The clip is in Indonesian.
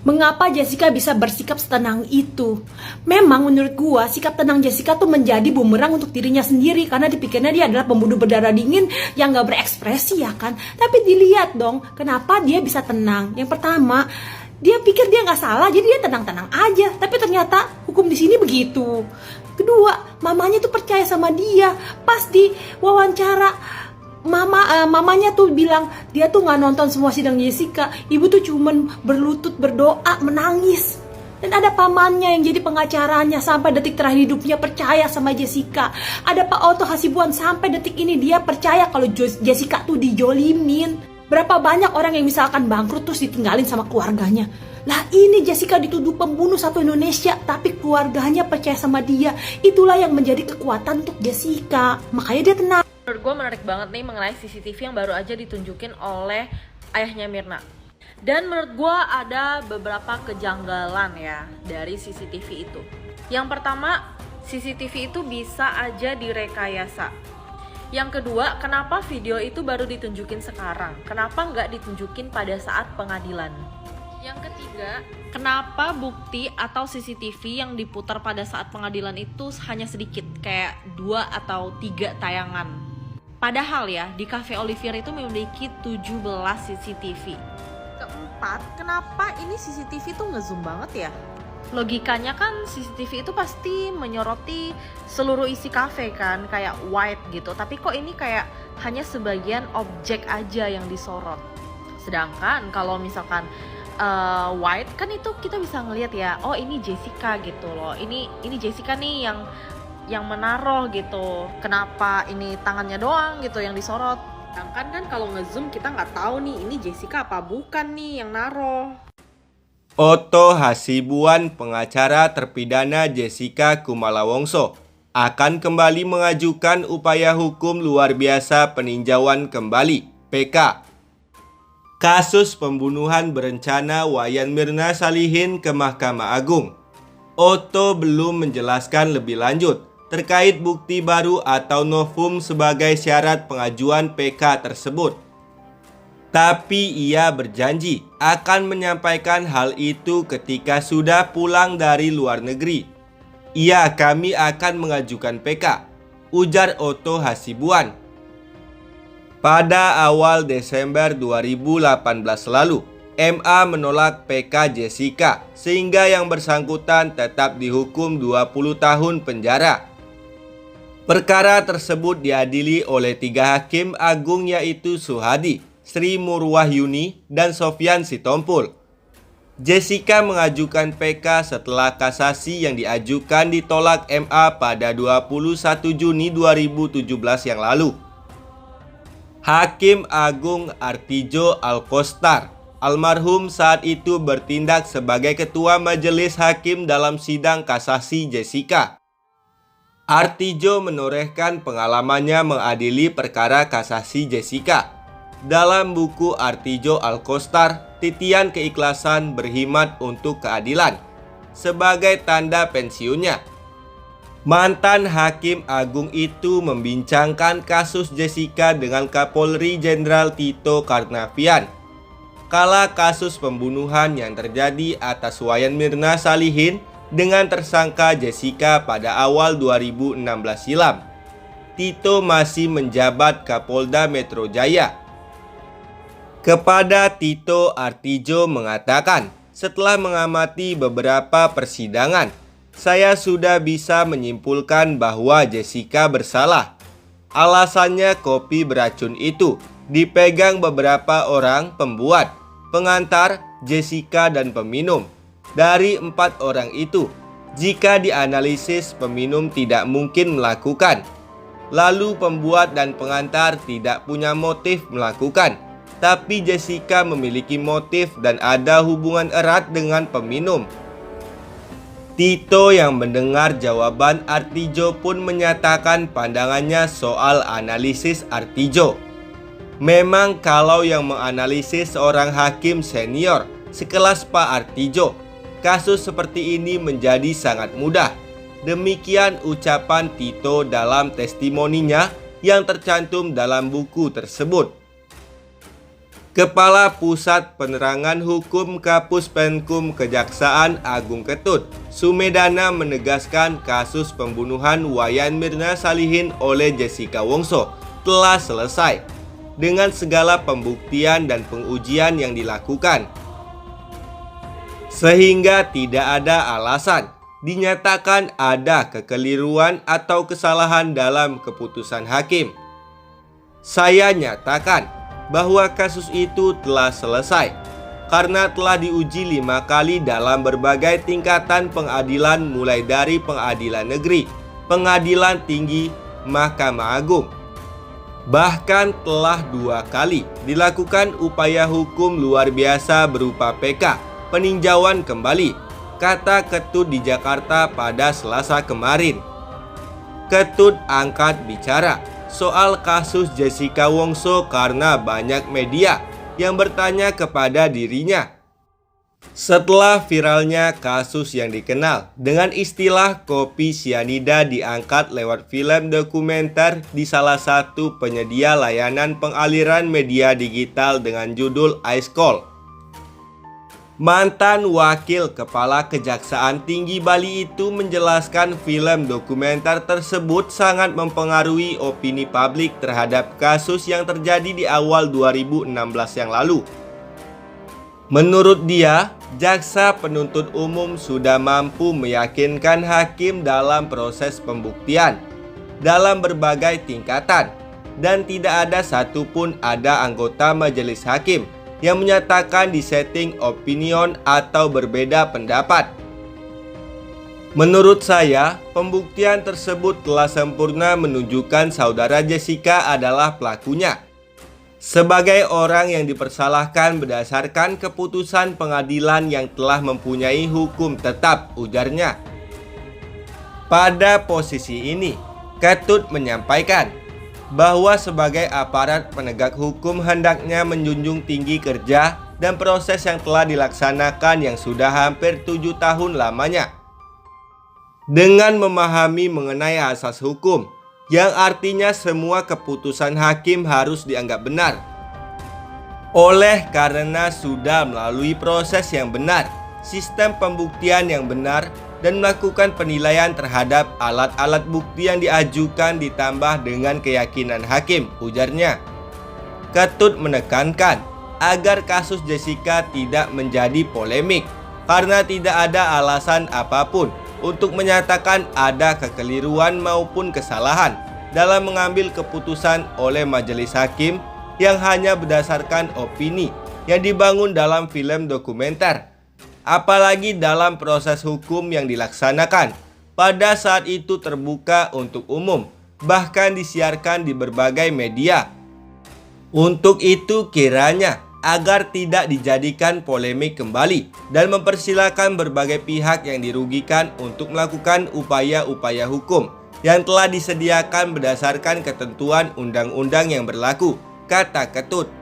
Mengapa Jessica bisa bersikap setenang itu? Memang menurut gua sikap tenang Jessica tuh menjadi bumerang untuk dirinya sendiri, karena dipikirnya dia adalah pembunuh berdarah dingin yang gak berekspresi ya kan. Tapi dilihat dong kenapa dia bisa tenang. Yang pertama, dia pikir dia gak salah, jadi dia tenang-tenang aja. Tapi ternyata hukum di sini begitu. Kedua, mamanya tuh percaya sama dia. Pas di wawancara, mamanya tuh bilang dia tuh nggak nonton semua sidang Jessica. Ibu tuh cuman berlutut berdoa menangis. Dan ada pamannya yang jadi pengacaranya sampai detik terakhir hidupnya percaya sama Jessica. Ada Pak Otto Hasibuan sampai detik ini dia percaya kalau Jessica tuh dijolimin. Berapa banyak orang yang misalkan bangkrut terus ditinggalin sama keluarganya. Lah ini Jessica dituduh pembunuh satu Indonesia, tapi keluarganya percaya sama dia. Itulah yang menjadi kekuatan untuk Jessica. Makanya dia tenang. Menurut gue menarik banget nih mengenai CCTV yang baru aja ditunjukin oleh ayahnya Mirna. Dan menurut gue ada beberapa kejanggalan ya dari CCTV itu. Yang pertama, CCTV itu bisa aja direkayasa. Yang kedua, kenapa video itu baru ditunjukin sekarang? Kenapa nggak ditunjukin pada saat pengadilan? Yang ketiga, kenapa bukti atau CCTV yang diputar pada saat pengadilan itu hanya sedikit, kayak 2 atau 3 tayangan? Padahal ya, di Cafe Olivier itu memiliki 17 CCTV. Keempat, kenapa ini CCTV tuh ngezoom banget ya? Logikanya kan CCTV itu pasti menyoroti seluruh isi cafe kan, kayak wide gitu. Tapi kok ini kayak hanya sebagian objek aja yang disorot. Sedangkan kalau misalkan wide kan itu kita bisa ngelihat ya, oh ini Jessica gitu loh. Ini Jessica nih yang menaruh gitu. Kenapa ini tangannya doang gitu yang disorot? Sedangkan kan kalau ngezoom kita nggak tahu nih ini Jessica apa bukan nih yang naruh. Otto Hasibuan, pengacara terpidana Jessica Kumala Wongso, akan kembali mengajukan upaya hukum luar biasa peninjauan kembali (PK) kasus pembunuhan berencana Wayan Mirna Salihin ke Mahkamah Agung. Otto belum menjelaskan lebih lanjut terkait bukti baru atau novum sebagai syarat pengajuan PK tersebut. Tapi ia berjanji akan menyampaikan hal itu ketika sudah pulang dari luar negeri. Kami akan mengajukan PK, ujar Otto Hasibuan. Pada awal Desember 2018 lalu, MA menolak PK Jessica sehingga yang bersangkutan tetap dihukum 20 tahun penjara. Perkara tersebut diadili oleh 3 hakim agung yaitu Suhadi, Sri Murwahyuni, dan Sofyan Sitompul. Jessica mengajukan PK setelah kasasi yang diajukan ditolak MA pada 21 Juni 2017 yang lalu. Hakim Agung Artijo Alkostar, almarhum saat itu bertindak sebagai ketua majelis hakim dalam sidang kasasi Jessica. Artijo menorehkan pengalamannya mengadili perkara kasasi Jessica. Dalam buku Artijo Alkostar, titian keikhlasan berkhidmat untuk keadilan sebagai tanda pensiunnya. Mantan Hakim Agung itu membincangkan kasus Jessica dengan Kapolri Jenderal Tito Karnavian kala kasus pembunuhan yang terjadi atas Wayan Mirna Salihin dengan tersangka Jessica pada awal 2016 silam. Tito masih menjabat Kapolda Metro Jaya. Kepada Tito, Artijo mengatakan, setelah mengamati beberapa persidangan, saya sudah bisa menyimpulkan bahwa Jessica bersalah. Alasannya kopi beracun itu dipegang beberapa orang pembuat, pengantar, Jessica, dan peminum. Dari 4 orang itu, jika dianalisis peminum tidak mungkin melakukan, lalu pembuat dan pengantar tidak punya motif melakukan, tapi Jessica memiliki motif dan ada hubungan erat dengan peminum. Tito yang mendengar jawaban Artijo pun menyatakan pandangannya soal analisis Artijo. Memang kalau yang menganalisis seorang hakim senior sekelas Pak Artijo, kasus seperti ini menjadi sangat mudah. Demikian ucapan Tito dalam testimoninya yang tercantum dalam buku tersebut. Kepala Pusat Penerangan Hukum Kapus Penkum Kejaksaan Agung Ketut, Sumedana menegaskan kasus pembunuhan Wayan Mirna Salihin oleh Jessica Wongso telah selesai dengan segala pembuktian dan pengujian yang dilakukan. Sehingga tidak ada alasan dinyatakan ada kekeliruan atau kesalahan dalam keputusan hakim. Saya nyatakan bahwa kasus itu telah selesai karena telah diuji 5 kali dalam berbagai tingkatan pengadilan, mulai dari pengadilan negeri, pengadilan tinggi, Mahkamah Agung. Bahkan telah 2 kali dilakukan upaya hukum luar biasa berupa PK, peninjauan kembali, kata Ketut di Jakarta pada Selasa kemarin. Ketut angkat bicara soal kasus Jessica Wongso karena banyak media yang bertanya kepada dirinya. Setelah viralnya kasus yang dikenal dengan istilah kopi sianida diangkat lewat film dokumenter di salah satu penyedia layanan pengaliran media digital dengan judul Ice Cold. Mantan Wakil Kepala Kejaksaan Tinggi Bali itu menjelaskan film dokumenter tersebut sangat mempengaruhi opini publik terhadap kasus yang terjadi di awal 2016 yang lalu. Menurut dia, jaksa penuntut umum sudah mampu meyakinkan hakim dalam proses pembuktian dalam berbagai tingkatan, dan tidak ada satupun anggota majelis hakim yang menyatakan dissenting opinion atau berbeda pendapat. Menurut saya, pembuktian tersebut telah sempurna menunjukkan saudara Jessica adalah pelakunya. Sebagai orang yang dipersalahkan berdasarkan keputusan pengadilan yang telah mempunyai hukum tetap, ujarnya. Pada posisi ini, Ketut menyampaikan bahwa sebagai aparat penegak hukum hendaknya menjunjung tinggi kerja dan proses yang telah dilaksanakan yang sudah hampir 7 tahun lamanya. Dengan memahami mengenai asas hukum, yang artinya semua keputusan hakim harus dianggap benar. Oleh karena sudah melalui proses yang benar, sistem pembuktian yang benar, dan melakukan penilaian terhadap alat-alat bukti yang diajukan ditambah dengan keyakinan hakim, ujarnya. Ketut menekankan agar kasus Jessica tidak menjadi polemik karena tidak ada alasan apapun untuk menyatakan ada kekeliruan maupun kesalahan dalam mengambil keputusan oleh majelis hakim yang hanya berdasarkan opini yang dibangun dalam film dokumenter. Apalagi dalam proses hukum yang dilaksanakan pada saat itu terbuka untuk umum, bahkan disiarkan di berbagai media. Untuk itu kiranya agar tidak dijadikan polemik kembali dan mempersilahkan berbagai pihak yang dirugikan untuk melakukan upaya-upaya hukum yang telah disediakan berdasarkan ketentuan undang-undang yang berlaku, kata Ketut.